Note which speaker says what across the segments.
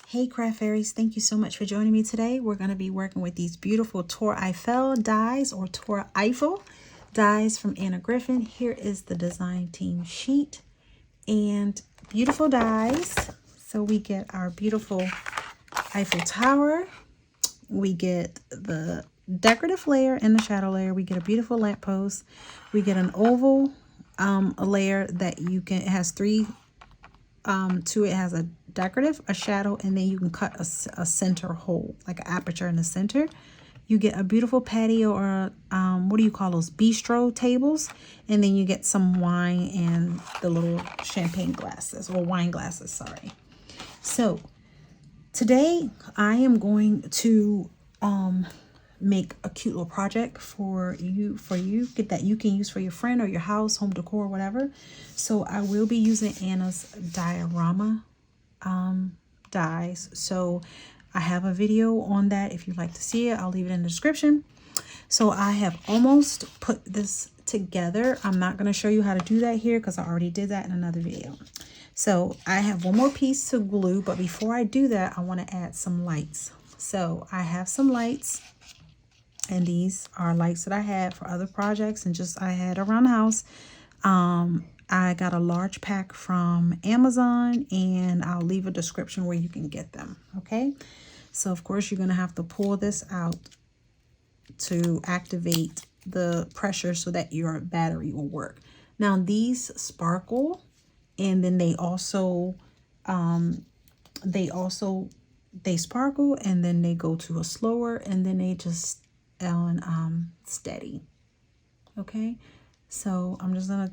Speaker 1: Hey craft fairies, thank you so much for joining me today. We're going to be working with these beautiful Tour Eiffel dies or Tour Eiffel dies from Griffin. Here is the design team sheet and beautiful dies. So we get our beautiful Eiffel Tower. We get the decorative layer and the shadow layer. We get a beautiful lamppost. We get an oval a layer that you can, it has three it has a decorative, a shadow, and then you can cut a center hole, like an aperture in the center. You get a beautiful patio or what do you call those, bistro tables, and then you get some wine and the little champagne glasses or wine glasses, sorry. So today I am going to make a cute little project for you that you can use for your friend or your house, home decor, whatever. So I will be using Anna's diorama dies. So I have a video on that. If you'd like to see it, I'll leave it in the description. So I have almost put this together. I'm not going to show you how to do that here because I already did that in another video. So I have one more piece to glue, but before I do that, I want to add some lights. So I have some lights. And these are lights that I had for other projects and just I had around the house. I got a large pack from Amazon and I'll leave a description where you can get them. Okay. So of course you're going to have to pull this out to activate the pressure so that your battery will work. Now these sparkle and then they sparkle and then they go to a slower and then they just on steady. Okay, so I'm just gonna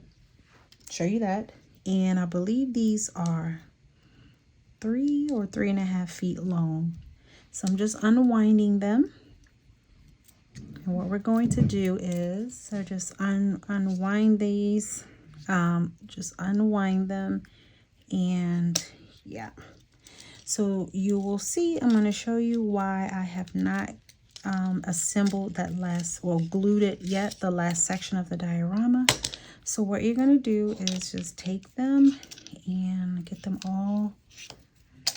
Speaker 1: show you that, and I believe these are 3 or 3.5 feet long. So I'm just unwinding them, and what we're going to do is just unwind these, just unwind them, and yeah. So you will see, I'm going to show you why I have not assembled that last, or glued it yet, the last section of the diorama. So what you're going to do is just take them and get them all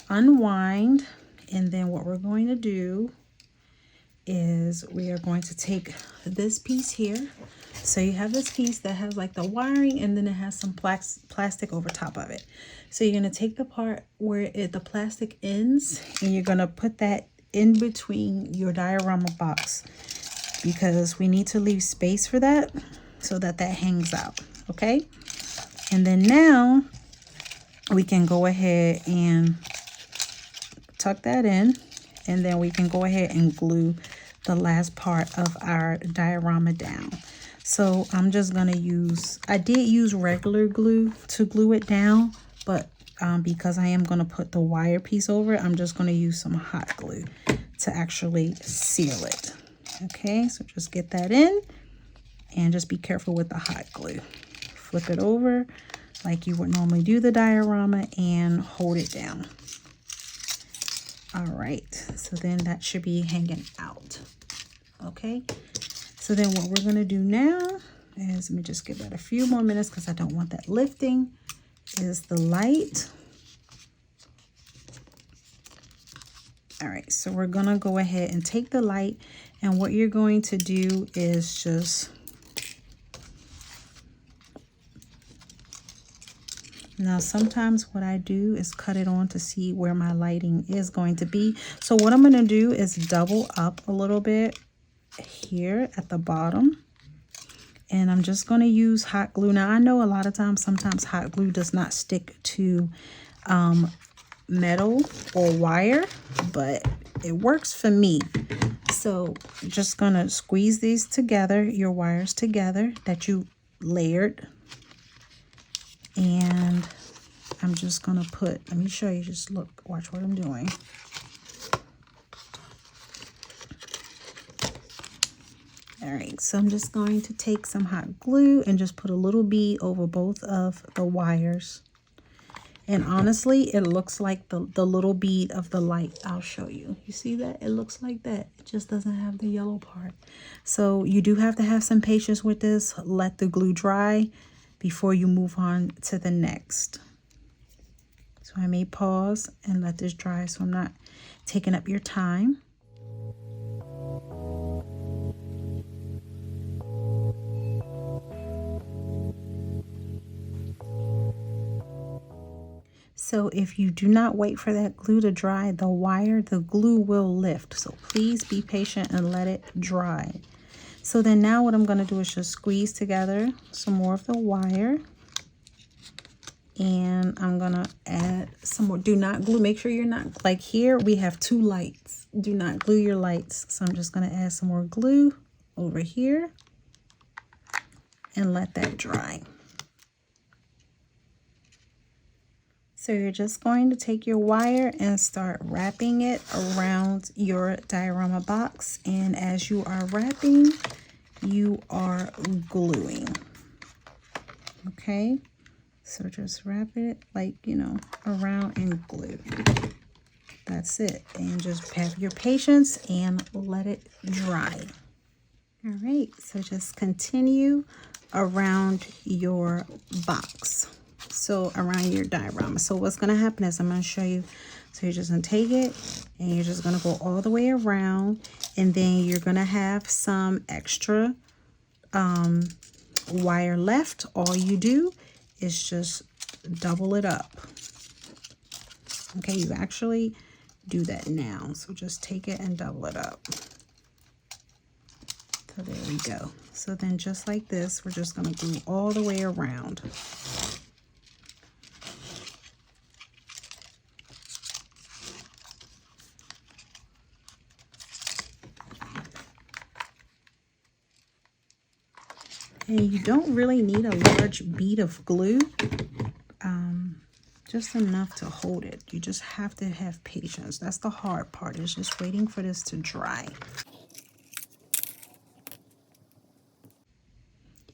Speaker 1: unwind, and then what we're going to do is we are going to take this piece here. So you have this piece that has like the wiring and then it has some plastic over top of it. So you're going to take the part where the plastic ends and you're going to put that in between your diorama box because we need to leave space for that so that hangs out. Okay, and then now we can go ahead and tuck that in, and then we can go ahead and glue the last part of our diorama down. So I'm just gonna use, I did use regular glue to glue it down, but because I am going to put the wire piece over it, I'm just going to use some hot glue to actually seal it. Okay, so just get that in and just be careful with the hot glue. Flip it over like you would normally do the diorama and hold it down. All right, so then that should be hanging out. Okay, so then what we're going to do now is, let me just give that a few more minutes because I don't want that lifting, is the light. All right, so we're gonna go ahead and take the light, and what you're going to do is just, now sometimes what I do is cut it on to see where my lighting is going to be. So what I'm gonna do is double up a little bit here at the bottom, and I'm just going to use hot glue. Now I know a lot of times, sometimes hot glue does not stick to metal or wire, but it works for me. So just going to squeeze these together, your wires together that you layered, and I'm just going to put, let me show you, just look, watch what I'm doing. All right, so I'm just going to take some hot glue and just put a little bead over both of the wires. And honestly, it looks like the little bead of the light. I'll show you. You see that? It looks like that. It just doesn't have the yellow part. So you do have to have some patience with this. Let the glue dry before you move on to the next. So I may pause and let this dry so I'm not taking up your time. So if you do not wait for that glue to dry, the glue will lift. So please be patient and let it dry. So then now what I'm going to do is just squeeze together some more of the wire. And I'm going to add some more. Do not glue. Make sure you're not, like here we have 2 lights. Do not glue your lights. So I'm just going to add some more glue over here and let that dry. So you're just going to take your wire and start wrapping it around your diorama box. And as you are wrapping, you are gluing. Okay, so just wrap it like, you know, around and glue. That's it. And just have your patience and let it dry. All right, so just continue around your box. So around your diorama. So what's going to happen is I'm going to show you. So you're just going to take it and you're just going to go all the way around, and then you're going to have some extra wire left. All you do is just double it up. Okay, you actually do that now. So just take it and double it up. So there we go. So then just like this, we're just going to glue all the way around. And you don't really need a large bead of glue, just enough to hold it. You just have to have patience. That's the hard part, is just waiting for this to dry.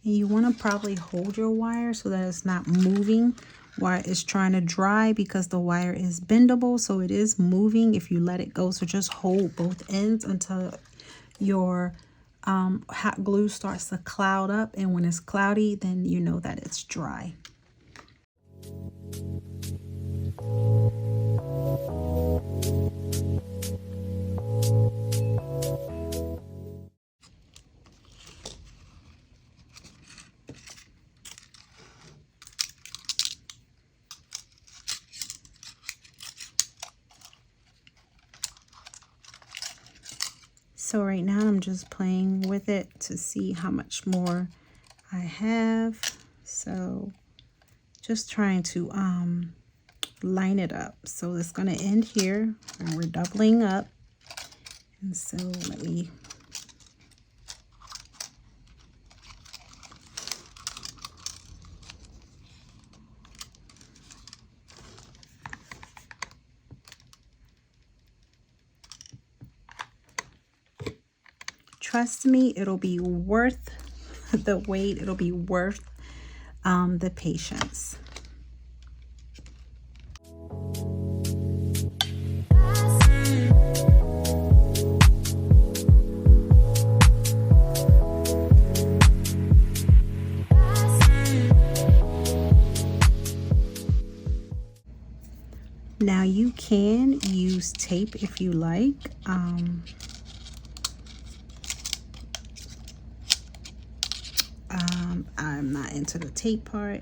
Speaker 1: And you want to probably hold your wire so that it's not moving while it's trying to dry, because the wire is bendable, so it is moving if you let it go. So just hold both ends until your hot glue starts to cloud up, and when it's cloudy, then you know that it's dry. So right now I'm just playing with it to see how much more I have. So just trying to line it up. So it's going to end here, and we're doubling up. And so let me trust me, it'll be worth the wait. It'll be worth the patience. Now you can use tape if you like. I'm not into the tape part.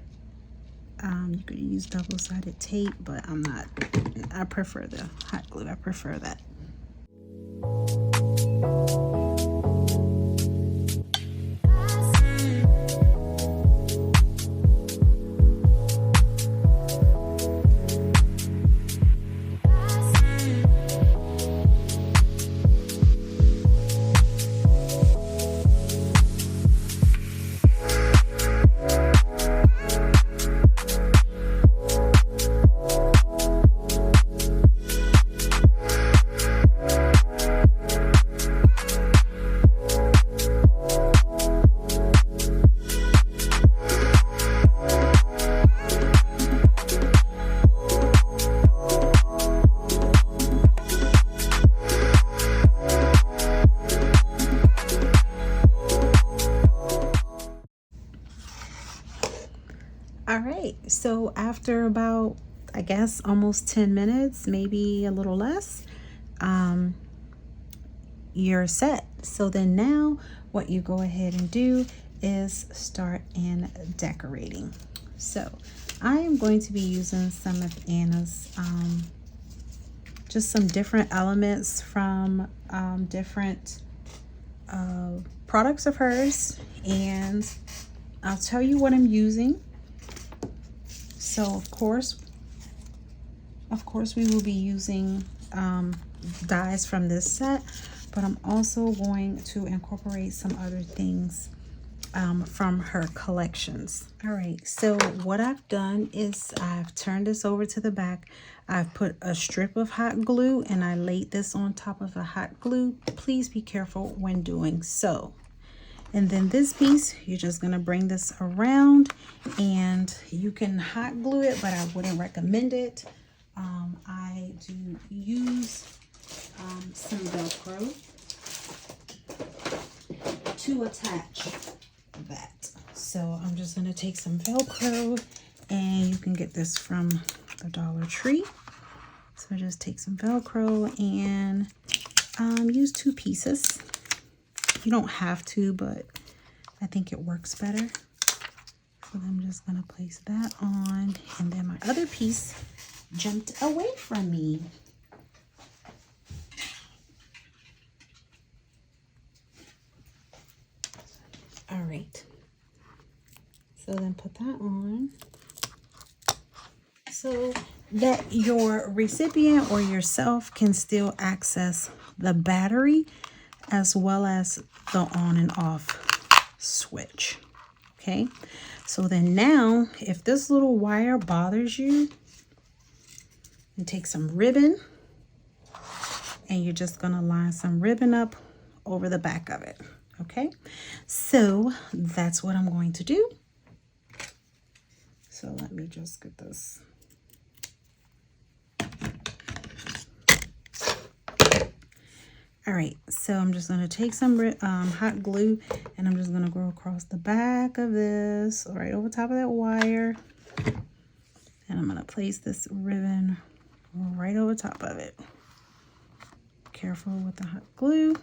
Speaker 1: You could use double-sided tape, but I'm not. I prefer the hot glue. I prefer that. All right, so after about I guess almost 10 minutes, maybe a little less, you're set. So then now what you go ahead and do is start in decorating. So I am going to be using some of Anna's just some different elements from different products of hers, and I'll tell you what I'm using. So of course we will be using dies from this set, but I'm also going to incorporate some other things from her collections. All right, so what I've done is I've turned this over to the back. I've put a strip of hot glue and I laid this on top of the hot glue. Please be careful when doing so. And then this piece, you're just gonna bring this around, and you can hot glue it, but I wouldn't recommend it. I do use some Velcro to attach that. So I'm just gonna take some Velcro, and you can get this from the Dollar Tree. So just take some Velcro and use 2 pieces. You don't have to, but I think it works better. So I'm just gonna place that on, and then my other piece jumped away from me. All right, so then put that on so that your recipient or yourself can still access the battery as well as the on and off switch. Okay, so then now if this little wire bothers you, you take some ribbon and you're just gonna line some ribbon up over the back of it. Okay, so that's what I'm going to do. So let me just get this. All right, so I'm just gonna take some hot glue, and I'm just gonna go across the back of this, right over top of that wire. And I'm gonna place this ribbon right over top of it. Careful with the hot glue.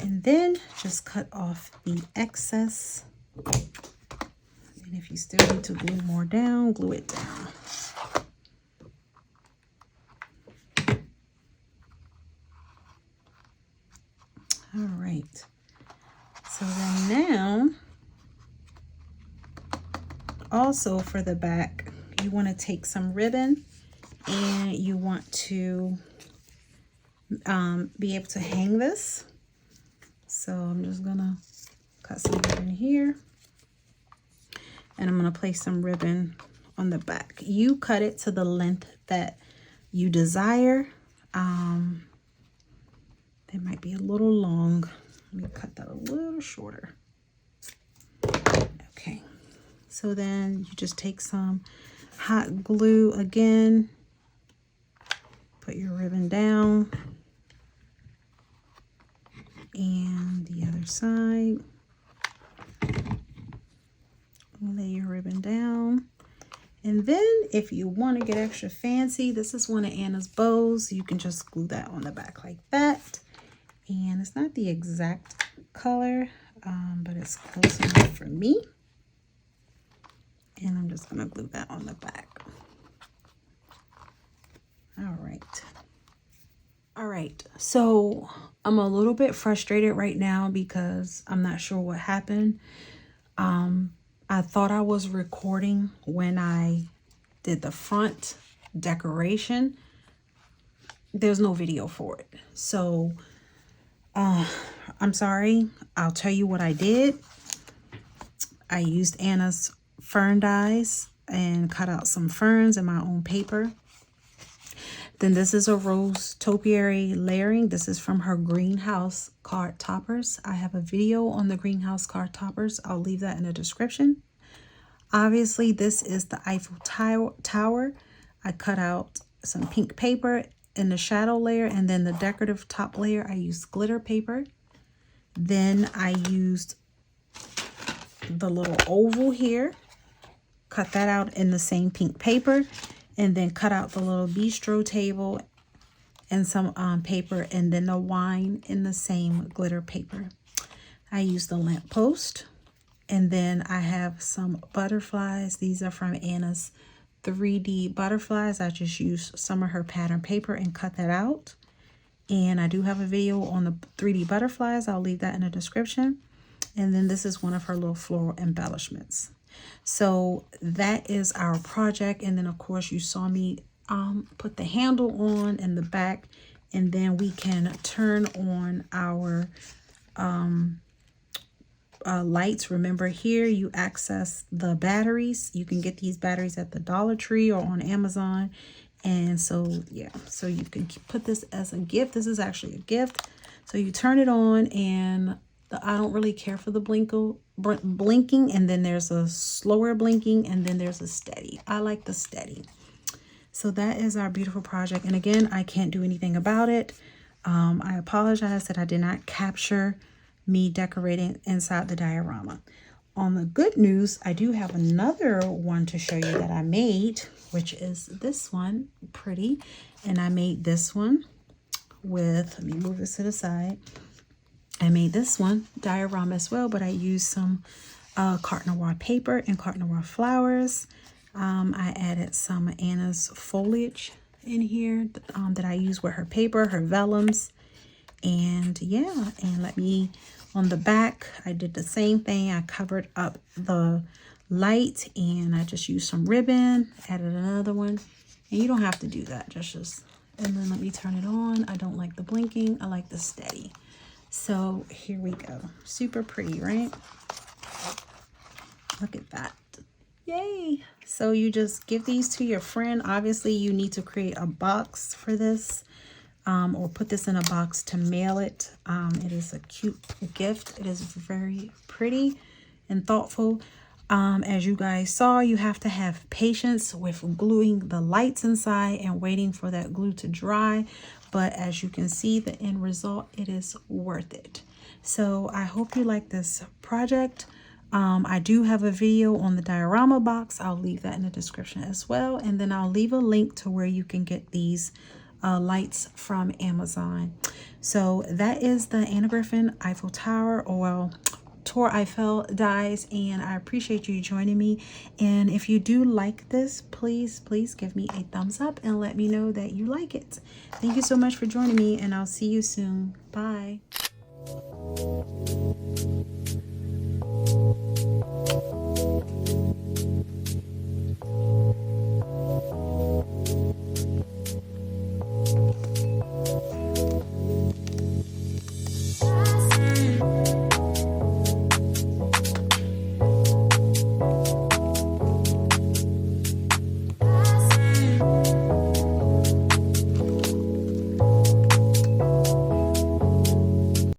Speaker 1: And then just cut off the excess. And if you still need to glue more down, glue it down. All right, so then now, also for the back, you want to take some ribbon and you want to be able to hang this. So I'm just gonna cut some ribbon here, and I'm gonna place some ribbon on the back. You cut it to the length that you desire. It might be a little long. Let me cut that a little shorter. Okay, so then you just take some hot glue again, put your ribbon down, and the other side. Lay your ribbon down. And then if you want to get extra fancy, this is one of Anna's bows. You can just glue that on the back like that. And it's not the exact color, but it's close enough for me. And I'm just going to glue that on the back. All right. All right. So I'm a little bit frustrated right now because I'm not sure what happened. I thought I was recording when I did the front decoration. There's no video for it. So I'm sorry. I'll tell you what I did. I used Anna's fern dies and cut out some ferns in my own paper. Then this is a rose topiary layering. This is from her greenhouse card toppers. I have a video on the greenhouse card toppers. I'll leave that in the description. Obviously, this is the Eiffel Tower. I cut out some pink paper in the shadow layer, and then the decorative top layer, I used glitter paper. Then I used the little oval here, cut that out in the same pink paper, and then cut out the little bistro table and some paper, and then the wine in the same glitter paper. I use the lamppost, and then I have some butterflies. These are from Anna's 3D butterflies. I just used some of her pattern paper and cut that out. And I do have a video on the 3D butterflies. I'll leave that in the description. And then this is one of her little floral embellishments. So that is our project. And then of course you saw me put the handle on in the back, and then we can turn on our lights. Remember, here you access the batteries. You can get these batteries at the Dollar Tree or on Amazon. And so yeah, so you can put this as a gift. This is actually a gift. So you turn it on, and I don't really care for the blinking, and then there's a slower blinking, and then there's a steady. I like the steady. So that is our beautiful project. And again, I can't do anything about it. I apologize that I did not capture me decorating inside the diorama. On the good news, I do have another one to show you that I made, which is this one, pretty. And I made this one with, let me move this to the side. I made this one diorama as well, but I used some carte noir paper and carte noir flowers. I added some Anna's foliage in here that I use with her paper, her vellums. And yeah, and on the back, I did the same thing. I covered up the light, and I just used some ribbon, added another one. And you don't have to do that, just, and then let me turn it on. I don't like the blinking, I like the steady. So here we go. Super pretty, right? Look at that. Yay. So you just give these to your friend. Obviously you need to create a box for this, or put this in a box to mail it. It is a cute gift. It is very pretty and thoughtful. As you guys saw, you have to have patience with gluing the lights inside and waiting for that glue to dry. But as you can see, the end result, it is worth it. So I hope you like this project. I do have a video on the diorama box. I'll leave that in the description as well. And then I'll leave a link to where you can get these lights from Amazon. So that is the Anna Griffin Eiffel Tower, or Tour Eiffel dies, and I appreciate you joining me. And if you do like this, please give me a thumbs up and let me know that you like it. Thank you so much for joining me, and I'll see you soon. Bye.